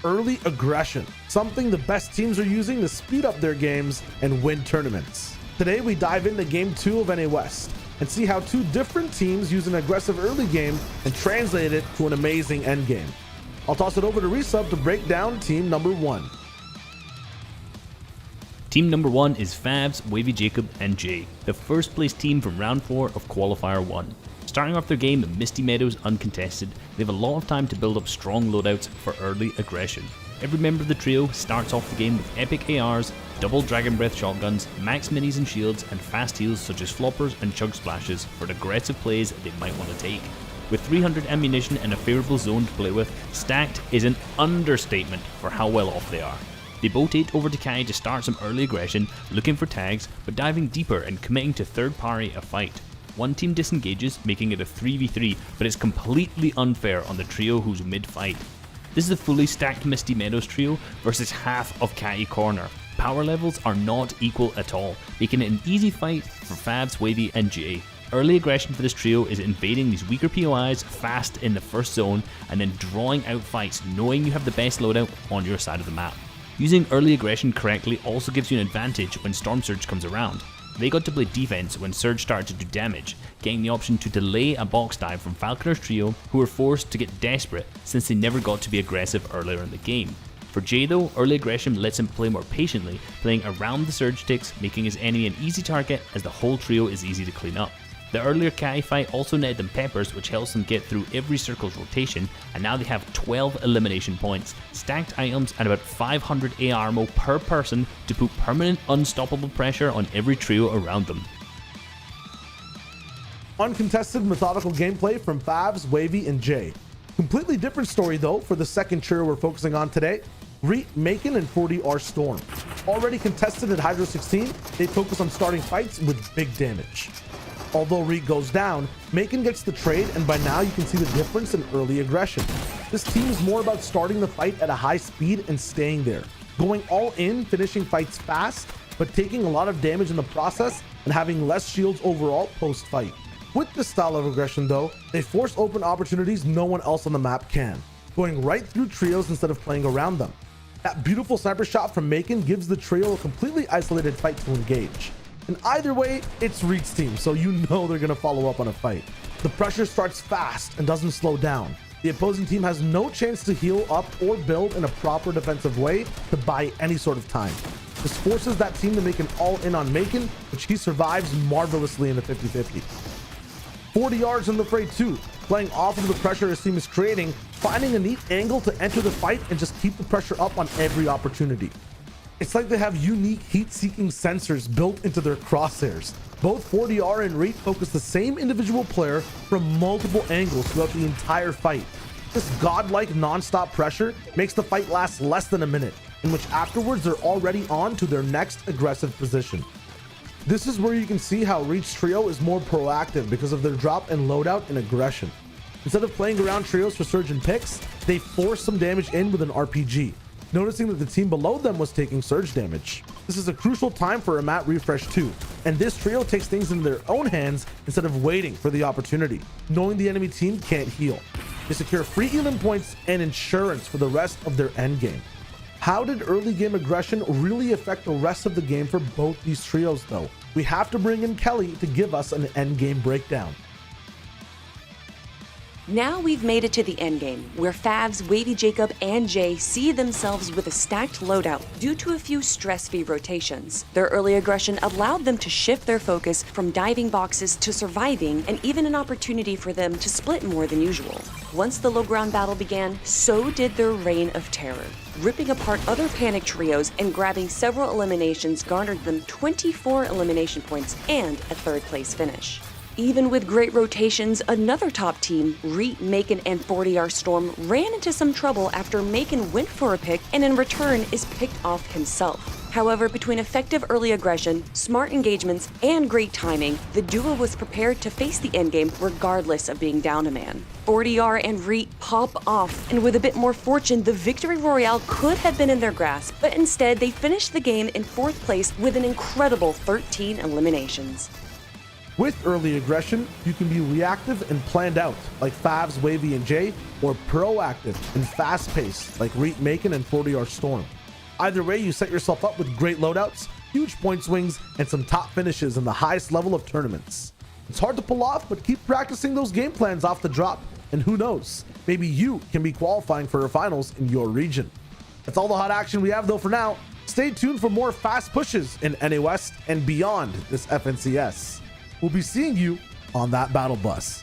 early aggression, something the best teams are using to speed up their games and win tournaments. Today we dive into Game 2 of NA West and see how two different teams use an aggressive early game and translate it to an amazing endgame. I'll toss it over to Reisshub to break down team number 1. Team number 1 is Favs, Wavy Jacob, and Jay, the first place team from round 4 of Qualifier 1. Starting off their game in Misty Meadows uncontested, they have a lot of time to build up strong loadouts for early aggression. Every member of the trio starts off the game with epic ARs, double Dragon Breath shotguns, max minis and shields, and fast heals such as floppers and chug splashes for aggressive plays they might want to take. With 300 ammunition and a favourable zone to play with, stacked is an understatement for how well off they are. They boat over to Kai to start some early aggression, looking for tags, but diving deeper and committing to third party a fight. One team disengages, making it a 3v3, but it's completely unfair on the trio who's mid-fight. This is a fully stacked Misty Meadows trio versus half of Kai Corner. Power levels are not equal at all, making it an easy fight for Favs, Wavy, and Jay. Early aggression for this trio is invading these weaker POIs fast in the first zone and then drawing out fights knowing you have the best loadout on your side of the map. Using early aggression correctly also gives you an advantage when Storm Surge comes around. They got to play defense when Surge started to do damage, getting the option to delay a box dive from Falconer's trio, who were forced to get desperate since they never got to be aggressive earlier in the game. For Jay though, early aggression lets him play more patiently, playing around the Surge ticks, making his enemy an easy target as the whole trio is easy to clean up. The earlier Kai fight also netted them peppers, which helps them get through every circle's rotation, and now they have 12 elimination points, stacked items, and about 500 AR ammo per person to put permanent unstoppable pressure on every trio around them. Uncontested methodical gameplay from Favs, Wavy, and Jay. Completely different story though for the second trio we're focusing on today, Reet, Macon, and 40R Storm. Already contested at Hydro 16, they focus on starting fights with big damage. Although Reet goes down, Macon gets the trade, and by now you can see the difference in early aggression. This team is more about starting the fight at a high speed and staying there, going all in, finishing fights fast, but taking a lot of damage in the process and having less shields overall post-fight. With this style of aggression though, they force open opportunities no one else on the map can, going right through trios instead of playing around them. That beautiful sniper shot from Macon gives the trio a completely isolated fight to engage. And either way, it's Reet's team, so you know they're going to follow up on a fight. The pressure starts fast and doesn't slow down. The opposing team has no chance to heal up or build in a proper defensive way to buy any sort of time. This forces that team to make an all-in on Macon, which he survives marvelously in the 50-50. 40 yards in the fray too, playing off of the pressure his team is creating, finding a neat angle to enter the fight and just keep the pressure up on every opportunity. It's like they have unique heat-seeking sensors built into their crosshairs. Both 40R and Reet focus the same individual player from multiple angles throughout the entire fight. This godlike non-stop pressure makes the fight last less than a minute, in which afterwards they're already on to their next aggressive position. This is where you can see how Reet's trio is more proactive because of their drop and loadout and aggression. Instead of playing around trios for surge and picks, they force some damage in with an RPG, noticing that the team below them was taking surge damage. This is a crucial time for a mat refresh too, and this trio takes things into their own hands instead of waiting for the opportunity, knowing the enemy team can't heal. They secure free healing points and insurance for the rest of their endgame. How did early game aggression really affect the rest of the game for both these trios though? We have to bring in Kelly to give us an endgame breakdown. Now we've made it to the endgame, where Favs, Wavy Jacob, and Jay see themselves with a stacked loadout due to a few stress-free rotations. Their early aggression allowed them to shift their focus from diving boxes to surviving, and even an opportunity for them to split more than usual. Once the low ground battle began, so did their reign of terror. Ripping apart other panic trios and grabbing several eliminations garnered them 24 elimination points and a third place finish. Even with great rotations, another top team, Reet, Macon, and 40R Storm, ran into some trouble after Macon went for a pick and in return is picked off himself. However, between effective early aggression, smart engagements, and great timing, the duo was prepared to face the endgame regardless of being down a man. 40R and Reet pop off, and with a bit more fortune, the victory royale could have been in their grasp, but instead they finished the game in 4th place with an incredible 13 eliminations. With early aggression, you can be reactive and planned out, like Favs, Wavy, and Jay, or proactive and fast-paced, like Reet, Macon, and 40R Storm. Either way, you set yourself up with great loadouts, huge point swings, and some top finishes in the highest level of tournaments. It's hard to pull off, but keep practicing those game plans off the drop, and who knows, maybe you can be qualifying for a finals in your region. That's all the hot action we have though for now. Stay tuned for more fast pushes in NA West and beyond this FNCS. We'll be seeing you on that battle bus.